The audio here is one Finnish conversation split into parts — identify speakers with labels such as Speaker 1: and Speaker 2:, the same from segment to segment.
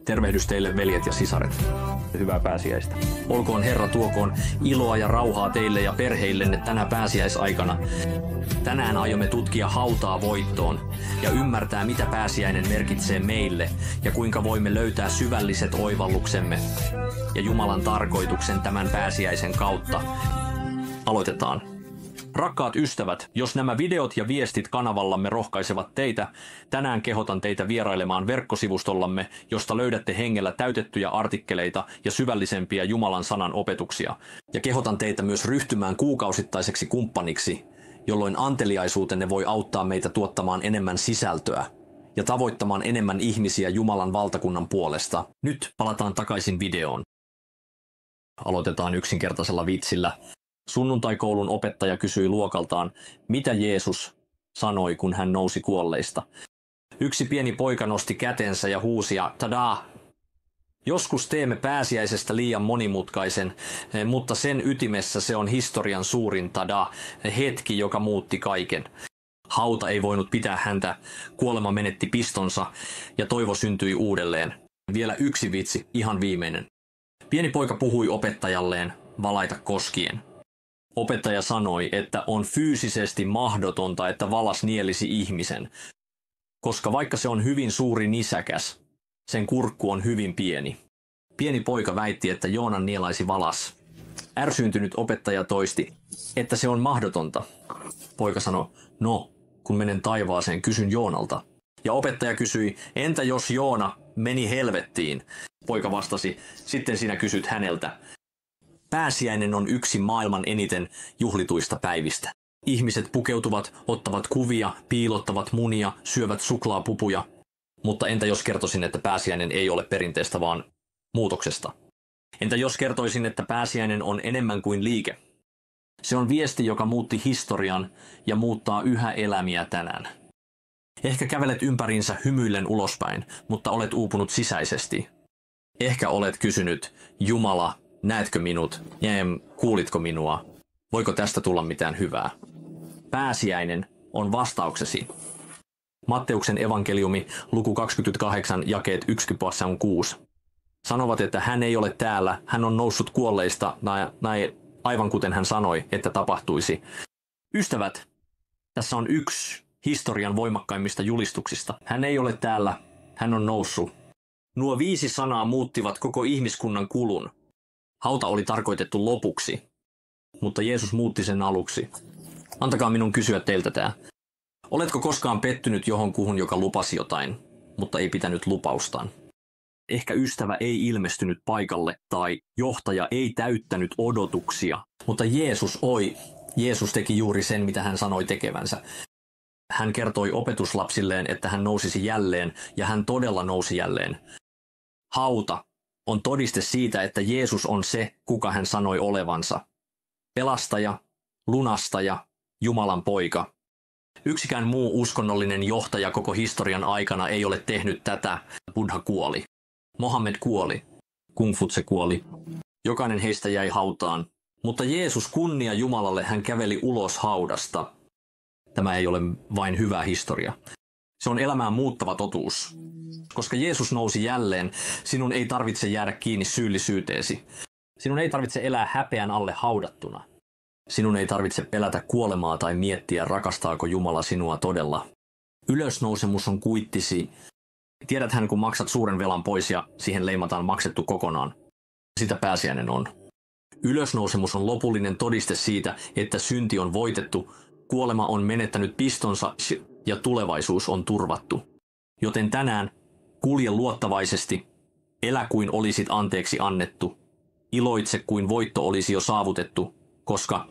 Speaker 1: Tervehdys teille, veljet ja sisaret.
Speaker 2: Hyvää pääsiäistä.
Speaker 1: Olkoon Herra tuokoon iloa ja rauhaa teille ja perheillenne tänä pääsiäisaikana. Tänään aiomme tutkia hautaa voittoon ja ymmärtää, mitä pääsiäinen merkitsee meille ja kuinka voimme löytää syvälliset oivalluksemme ja Jumalan tarkoituksen tämän pääsiäisen kautta. Aloitetaan. Rakkaat ystävät, jos nämä videot ja viestit kanavallamme rohkaisevat teitä, tänään kehotan teitä vierailemaan verkkosivustollamme, josta löydätte hengellä täytettyjä artikkeleita ja syvällisempiä Jumalan sanan opetuksia. Ja kehotan teitä myös ryhtymään kuukausittaiseksi kumppaniksi, jolloin anteliaisuutenne voi auttaa meitä tuottamaan enemmän sisältöä ja tavoittamaan enemmän ihmisiä Jumalan valtakunnan puolesta. Nyt palataan takaisin videoon. Aloitetaan yksinkertaisella vitsillä. Sunnuntaikoulun opettaja kysyi luokaltaan, mitä Jeesus sanoi, kun hän nousi kuolleista. Yksi pieni poika nosti kätensä ja huusi ja tadaa! Joskus teemme pääsiäisestä liian monimutkaisen, mutta sen ytimessä se on historian suurin tada, hetki, joka muutti kaiken. Hauta ei voinut pitää häntä, kuolema menetti pistonsa ja toivo syntyi uudelleen. Vielä yksi vitsi, ihan viimeinen. Pieni poika puhui opettajalleen valaita koskien. Opettaja sanoi, että on fyysisesti mahdotonta, että valas nielisi ihmisen, koska vaikka se on hyvin suuri nisäkäs, sen kurkku on hyvin pieni. Pieni poika väitti, että Joonan nielaisi valas. Ärsyyntynyt opettaja toisti, että se on mahdotonta. Poika sanoi, no, kun menen taivaaseen, kysyn Joonalta. Ja opettaja kysyi, entä jos Joona meni helvettiin? Poika vastasi, sitten sinä kysyt häneltä. Pääsiäinen on yksi maailman eniten juhlituista päivistä. Ihmiset pukeutuvat, ottavat kuvia, piilottavat munia, syövät suklaapupuja. Mutta entä jos kertoisin, että pääsiäinen ei ole perinteestä, vaan muutoksesta? Entä jos kertoisin, että pääsiäinen on enemmän kuin liike? Se on viesti, joka muutti historian ja muuttaa yhä elämiä tänään. Ehkä kävelet ympäriinsä hymyillen ulospäin, mutta olet uupunut sisäisesti. Ehkä olet kysynyt, Jumala, näetkö minut? Kuulitko minua? Voiko tästä tulla mitään hyvää? Pääsiäinen on vastauksesi. Matteuksen evankeliumi, luku 28, jakeet 1-6. Sanovat, että hän ei ole täällä, hän on noussut kuolleista, aivan kuten hän sanoi, että tapahtuisi. Ystävät, tässä on yksi historian voimakkaimmista julistuksista. Hän ei ole täällä, hän on noussut. Nuo 5 sanaa muuttivat koko ihmiskunnan kulun. Hauta oli tarkoitettu lopuksi, mutta Jeesus muutti sen aluksi. Antakaa minun kysyä teiltä tämä. Oletko koskaan pettynyt johonkuhun, joka lupasi jotain, mutta ei pitänyt lupaustaan? Ehkä ystävä ei ilmestynyt paikalle tai johtaja ei täyttänyt odotuksia, mutta Jeesus teki juuri sen, mitä hän sanoi tekevänsä. Hän kertoi opetuslapsilleen, että hän nousisi jälleen, ja hän todella nousi jälleen. Hauta on todiste siitä, että Jeesus on se, kuka hän sanoi olevansa. Pelastaja, lunastaja, Jumalan poika. Yksikään muu uskonnollinen johtaja koko historian aikana ei ole tehnyt tätä. Buddha kuoli. Mohammed kuoli. Kung Futse kuoli. Jokainen heistä jäi hautaan. Mutta Jeesus, kunnia Jumalalle, hän käveli ulos haudasta. Tämä ei ole vain hyvä historia. Se on elämään muuttava totuus. Koska Jeesus nousi jälleen, sinun ei tarvitse jäädä kiinni syyllisyyteesi. Sinun ei tarvitse elää häpeän alle haudattuna. Sinun ei tarvitse pelätä kuolemaa tai miettiä, rakastaako Jumala sinua todella. Ylösnousemus on kuittisi. Tiedäthän, kun maksat suuren velan pois ja siihen leimataan maksettu kokonaan. Sitä pääsiäinen on. Ylösnousemus on lopullinen todiste siitä, että synti on voitettu, kuolema on menettänyt pistonsa ja tulevaisuus on turvattu. Joten tänään kulje luottavaisesti, elä kuin olisit anteeksi annettu, iloitse kuin voitto olisi jo saavutettu, koska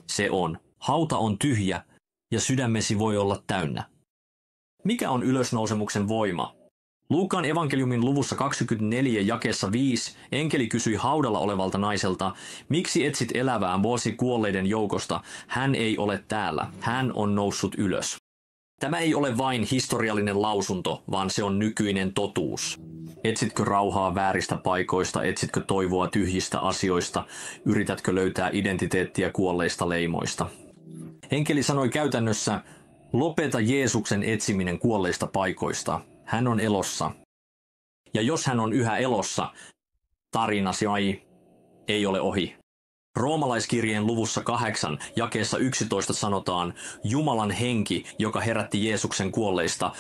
Speaker 1: se on. Hauta on tyhjä ja sydämesi voi olla täynnä. Mikä on ylösnousemuksen voima? Luukaan evankeliumin luvussa 24 jakeessa 5 enkeli kysyi haudalla olevalta naiselta, miksi etsit elävää vuosi kuolleiden joukosta, hän ei ole täällä, hän on noussut ylös. Tämä ei ole vain historiallinen lausunto, vaan se on nykyinen totuus. Etsitkö rauhaa vääristä paikoista, etsitkö toivoa tyhjistä asioista, yritätkö löytää identiteettiä kuolleista leimoista? Enkeli sanoi käytännössä, lopeta Jeesuksen etsiminen kuolleista paikoista. Hän on elossa. Ja jos hän on yhä elossa, tarinasi ei ole ohi. Roomalaiskirjeen luvussa 8, jakeessa 11 sanotaan, Jumalan henki, joka herätti Jeesuksen kuolleista,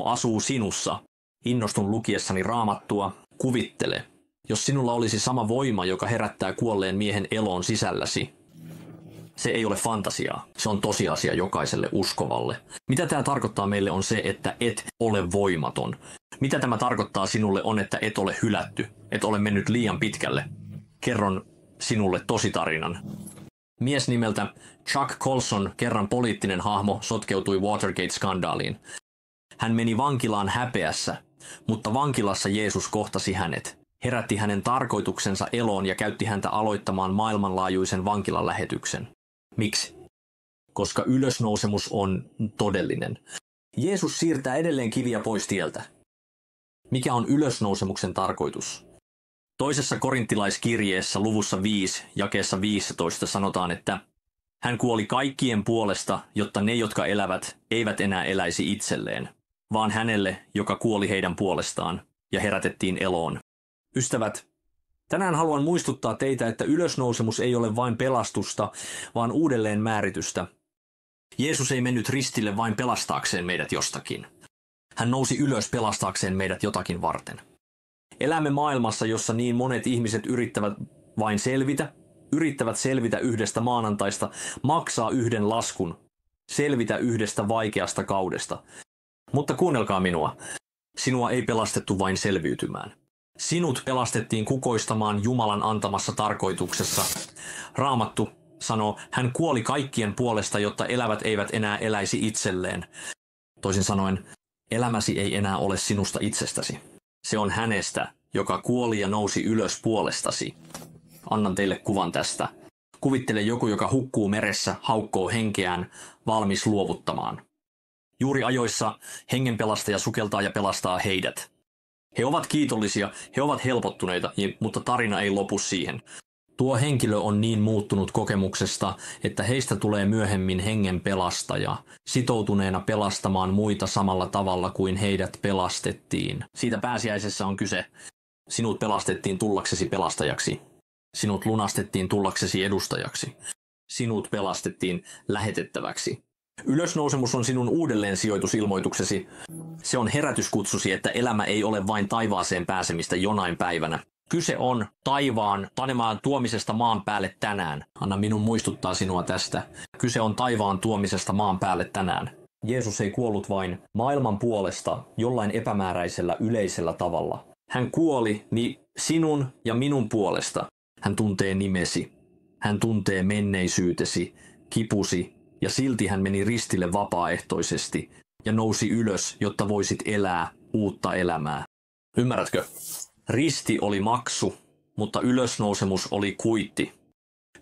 Speaker 1: asuu sinussa. Innostun lukiessani Raamattua, kuvittele, jos sinulla olisi sama voima, joka herättää kuolleen miehen eloon sisälläsi. Se ei ole fantasiaa, se on tosiasia jokaiselle uskovalle. Mitä tämä tarkoittaa meille on se, että et ole voimaton. Mitä tämä tarkoittaa sinulle on, että et ole hylätty, et ole mennyt liian pitkälle. Kerron sinulle tositarinan. Mies nimeltä Chuck Colson, kerran poliittinen hahmo, sotkeutui Watergate-skandaaliin. Hän meni vankilaan häpeässä, mutta vankilassa Jeesus kohtasi hänet, herätti hänen tarkoituksensa eloon ja käytti häntä aloittamaan maailmanlaajuisen vankilalähetyksen. Miksi? Koska ylösnousemus on todellinen. Jeesus siirtää edelleen kiviä pois tieltä. Mikä on ylösnousemuksen tarkoitus? Toisessa korinttilaiskirjeessä luvussa 5, jakeessa 15 sanotaan, että hän kuoli kaikkien puolesta, jotta ne, jotka elävät, eivät enää eläisi itselleen, vaan hänelle, joka kuoli heidän puolestaan ja herätettiin eloon. Ystävät, tänään haluan muistuttaa teitä, että ylösnousemus ei ole vain pelastusta, vaan uudelleen määritystä. Jeesus ei mennyt ristille vain pelastaakseen meidät jostakin. Hän nousi ylös pelastaakseen meidät jotakin varten. Elämme maailmassa, jossa niin monet ihmiset yrittävät selvitä yhdestä maanantaista, maksaa yhden laskun, selvitä yhdestä vaikeasta kaudesta. Mutta kuunnelkaa minua. Sinua ei pelastettu vain selviytymään. Sinut pelastettiin kukoistamaan Jumalan antamassa tarkoituksessa. Raamattu sanoo, hän kuoli kaikkien puolesta, jotta elävät eivät enää eläisi itselleen. Toisin sanoen, elämäsi ei enää ole sinusta itsestäsi. Se on hänestä, joka kuoli ja nousi ylös puolestasi. Annan teille kuvan tästä. Kuvittele joku, joka hukkuu meressä, haukkoo henkeään, valmis luovuttamaan. Juuri ajoissa hengenpelastaja sukeltaa ja pelastaa heidät. He ovat kiitollisia, he ovat helpottuneita, mutta tarina ei lopu siihen. Tuo henkilö on niin muuttunut kokemuksesta, että heistä tulee myöhemmin hengen pelastaja, sitoutuneena pelastamaan muita samalla tavalla kuin heidät pelastettiin. Siitä pääsiäisessä on kyse. Sinut pelastettiin tullaksesi pelastajaksi. Sinut lunastettiin tullaksesi edustajaksi. Sinut pelastettiin lähetettäväksi. Ylösnousemus on sinun uudelleen sijoitusilmoituksesi. Se on herätyskutsusi, että elämä ei ole vain taivaaseen pääsemistä jonain päivänä. Kyse on taivaan panemaan tuomisesta maan päälle tänään. Anna minun muistuttaa sinua tästä. Kyse on taivaan tuomisesta maan päälle tänään. Jeesus ei kuollut vain maailman puolesta jollain epämääräisellä yleisellä tavalla. Hän kuoli sinun ja minun puolesta. Hän tuntee nimesi. Hän tuntee menneisyytesi, kipusi ja silti hän meni ristille vapaaehtoisesti ja nousi ylös, jotta voisit elää uutta elämää. Ymmärrätkö? Risti oli maksu, mutta ylösnousemus oli kuitti.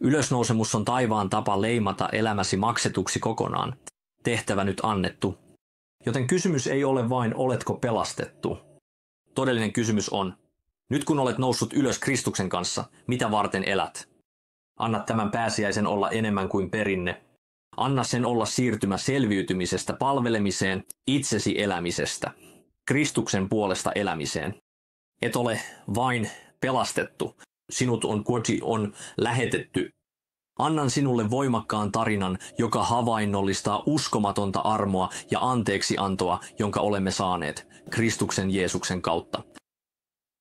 Speaker 1: Ylösnousemus on taivaan tapa leimata elämäsi maksetuksi kokonaan. Tehtävä nyt annettu. Joten kysymys ei ole vain, oletko pelastettu. Todellinen kysymys on, nyt kun olet noussut ylös Kristuksen kanssa, mitä varten elät? Anna tämän pääsiäisen olla enemmän kuin perinne. Anna sen olla siirtymä selviytymisestä palvelemiseen, itsesi elämisestä, Kristuksen puolesta elämiseen. Et ole vain pelastettu, sinut on lähetetty. Annan sinulle voimakkaan tarinan, joka havainnollistaa uskomatonta armoa ja anteeksiantoa, jonka olemme saaneet Kristuksen Jeesuksen kautta.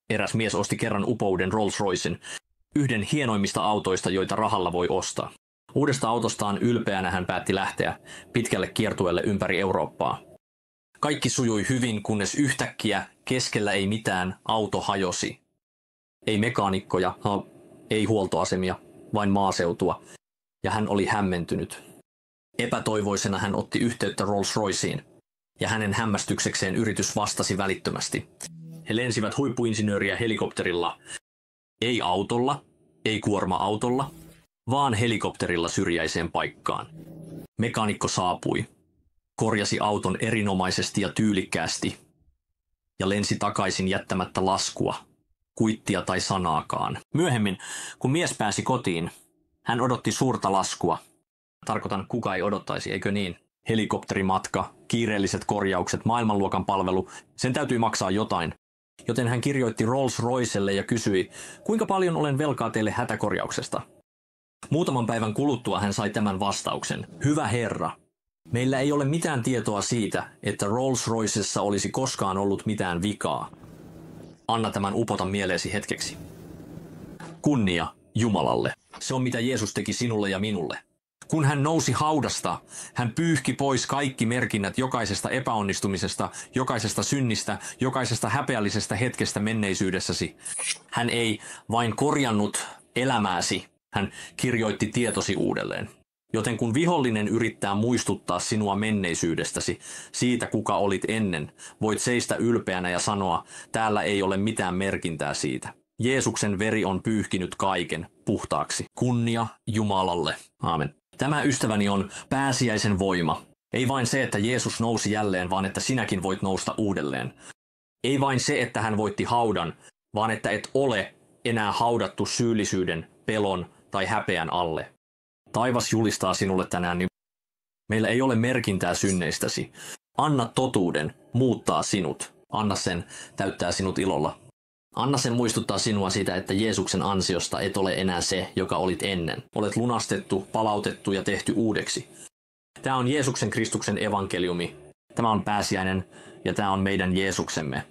Speaker 1: Eräs mies osti kerran upouden Rolls-Roycen, yhden hienoimmista autoista, joita rahalla voi ostaa. Uudesta autostaan ylpeänä hän päätti lähteä pitkälle kiertueelle ympäri Eurooppaa. Kaikki sujui hyvin, kunnes yhtäkkiä keskellä ei mitään auto hajosi. Ei mekaanikkoja, ei huoltoasemia, vain maaseutua. Ja hän oli hämmentynyt. Epätoivoisena hän otti yhteyttä Rolls-Royceen. Ja hänen hämmästyksekseen yritys vastasi välittömästi. He lensivät huippuinsinööriä helikopterilla. Ei autolla, ei kuorma-autolla, vaan helikopterilla syrjäiseen paikkaan. Mekaanikko saapui. Korjasi auton erinomaisesti ja tyylikkäästi ja lensi takaisin jättämättä laskua, kuittia tai sanaakaan. Myöhemmin, kun mies pääsi kotiin, hän odotti suurta laskua. Tarkoitan, kuka ei odottaisi, eikö niin? Helikopterimatka, kiireelliset korjaukset, maailmanluokan palvelu, sen täytyy maksaa jotain. Joten hän kirjoitti Rolls-Roycelle ja kysyi, kuinka paljon olen velkaa teille hätäkorjauksesta. Muutaman päivän kuluttua hän sai tämän vastauksen. Hyvä herra, meillä ei ole mitään tietoa siitä, että Rolls-Roycessa olisi koskaan ollut mitään vikaa. Anna tämän upota mieleesi hetkeksi. Kunnia Jumalalle. Se on mitä Jeesus teki sinulle ja minulle. Kun hän nousi haudasta, hän pyyhki pois kaikki merkinnät jokaisesta epäonnistumisesta, jokaisesta synnistä, jokaisesta häpeällisestä hetkestä menneisyydessäsi. Hän ei vain korjannut elämääsi, hän kirjoitti tietosi uudelleen. Joten kun vihollinen yrittää muistuttaa sinua menneisyydestäsi, siitä kuka olit ennen, voit seistä ylpeänä ja sanoa, täällä ei ole mitään merkintää siitä. Jeesuksen veri on pyyhkinyt kaiken puhtaaksi. Kunnia Jumalalle. Aamen. Tämä, ystäväni, on pääsiäisen voima. Ei vain se, että Jeesus nousi jälleen, vaan että sinäkin voit nousta uudelleen. Ei vain se, että hän voitti haudan, vaan että et ole enää haudattu syyllisyyden, pelon tai häpeän alle. Taivas julistaa sinulle tänään, niin meillä ei ole merkintää synneistäsi. Anna totuuden muuttaa sinut. Anna sen täyttää sinut ilolla. Anna sen muistuttaa sinua siitä, että Jeesuksen ansiosta et ole enää se, joka olit ennen. Olet lunastettu, palautettu ja tehty uudeksi. Tämä on Jeesuksen Kristuksen evankeliumi. Tämä on pääsiäinen ja tämä on meidän Jeesuksemme.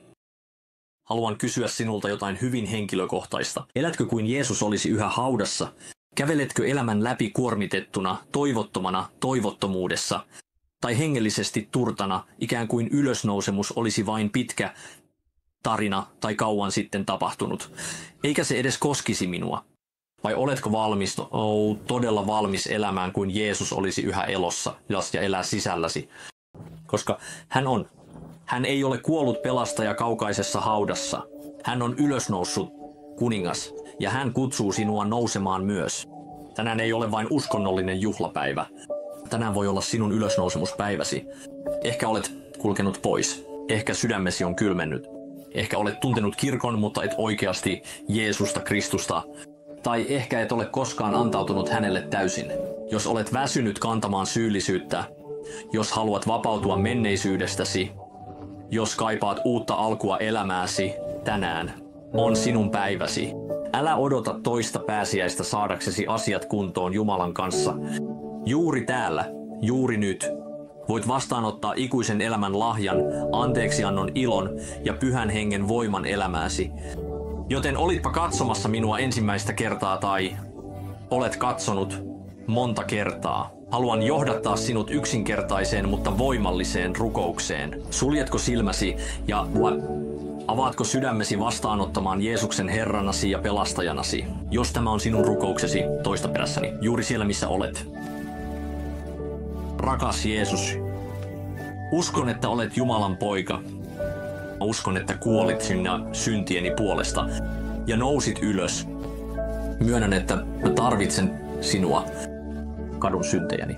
Speaker 1: Haluan kysyä sinulta jotain hyvin henkilökohtaista. Elätkö kuin Jeesus olisi yhä haudassa? Käveletkö elämän läpi kuormitettuna, toivottomana, toivottomuudessa? Tai hengellisesti turtana, ikään kuin ylösnousemus olisi vain pitkä tarina tai kauan sitten tapahtunut. Eikä se edes koskisi minua. Vai oletko valmis, todella valmis elämään kuin Jeesus olisi yhä elossa ja elää sisälläsi? Koska hän on. Hän ei ole kuollut pelastaja kaukaisessa haudassa. Hän on ylösnoussut kuningas ja hän kutsuu sinua nousemaan myös. Tänään ei ole vain uskonnollinen juhlapäivä. Tänään voi olla sinun ylösnousemuspäiväsi. Ehkä olet kulkenut pois. Ehkä sydämesi on kylmennyt. Ehkä olet tuntenut kirkon, mutta et oikeasti Jeesusta Kristusta. Tai ehkä et ole koskaan antautunut hänelle täysin. Jos olet väsynyt kantamaan syyllisyyttä, jos haluat vapautua menneisyydestäsi, jos kaipaat uutta alkua elämääsi, tänään on sinun päiväsi. Älä odota toista pääsiäistä saadaksesi asiat kuntoon Jumalan kanssa. Juuri täällä, juuri nyt, voit vastaanottaa ikuisen elämän lahjan, anteeksiannon ilon ja pyhän hengen voiman elämääsi. Joten olitpa katsomassa minua ensimmäistä kertaa tai olet katsonut monta kertaa. Haluan johdattaa sinut yksinkertaiseen, mutta voimalliseen rukoukseen. Suljetko silmäsi ja avaatko sydämesi vastaanottamaan Jeesuksen Herranasi ja Pelastajanasi? Jos tämä on sinun rukouksesi, toista perässäni, juuri siellä missä olet. Rakas Jeesus, uskon, että olet Jumalan poika. Uskon, että kuolit sinne syntieni puolesta ja nousit ylös. Myönnän, että mä tarvitsen sinua. Kadun syntejäni.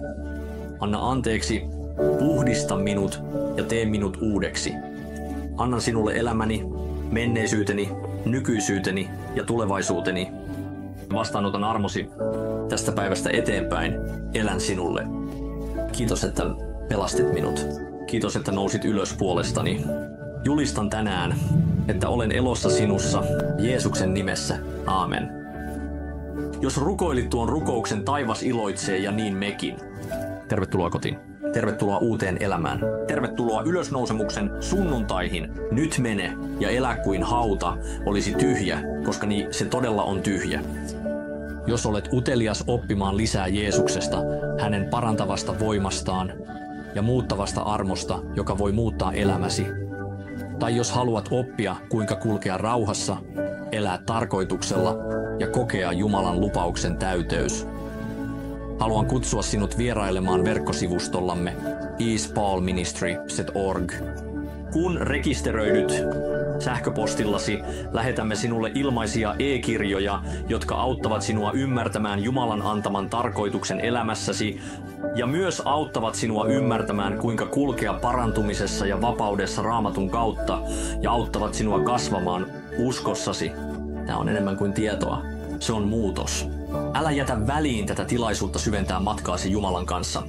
Speaker 1: Anna anteeksi, puhdista minut ja tee minut uudeksi. Annan sinulle elämäni, menneisyyteni, nykyisyyteni ja tulevaisuuteni. Vastaanotan armosi tästä päivästä eteenpäin. Elän sinulle. Kiitos, että pelastit minut. Kiitos, että nousit ylös puolestani. Julistan tänään, että olen elossa sinussa, Jeesuksen nimessä. Aamen. Jos rukoilit tuon rukouksen, taivas iloitsee ja niin mekin. Tervetuloa kotiin. Tervetuloa uuteen elämään. Tervetuloa ylösnousemuksen sunnuntaihin. Nyt mene ja elä kuin hauta olisi tyhjä, koska se todella on tyhjä. Jos olet utelias oppimaan lisää Jeesuksesta, hänen parantavasta voimastaan ja muuttavasta armosta, joka voi muuttaa elämäsi, tai jos haluat oppia, kuinka kulkea rauhassa, elää tarkoituksella ja kokea Jumalan lupauksen täyteys, haluan kutsua sinut vierailemaan verkkosivustollamme eastpaulministry.org. Kun rekisteröidyt sähköpostillasi, lähetämme sinulle ilmaisia e-kirjoja, jotka auttavat sinua ymmärtämään Jumalan antaman tarkoituksen elämässäsi ja myös auttavat sinua ymmärtämään, kuinka kulkea parantumisessa ja vapaudessa Raamatun kautta ja auttavat sinua kasvamaan uskossasi. Tämä on enemmän kuin tietoa. Se on muutos. Älä jätä väliin tätä tilaisuutta syventää matkaasi Jumalan kanssa.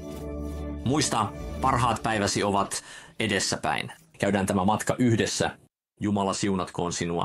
Speaker 1: Muista, parhaat päiväsi ovat edessäpäin. Käydään tämä matka yhdessä Jumala siunatkoon sinua.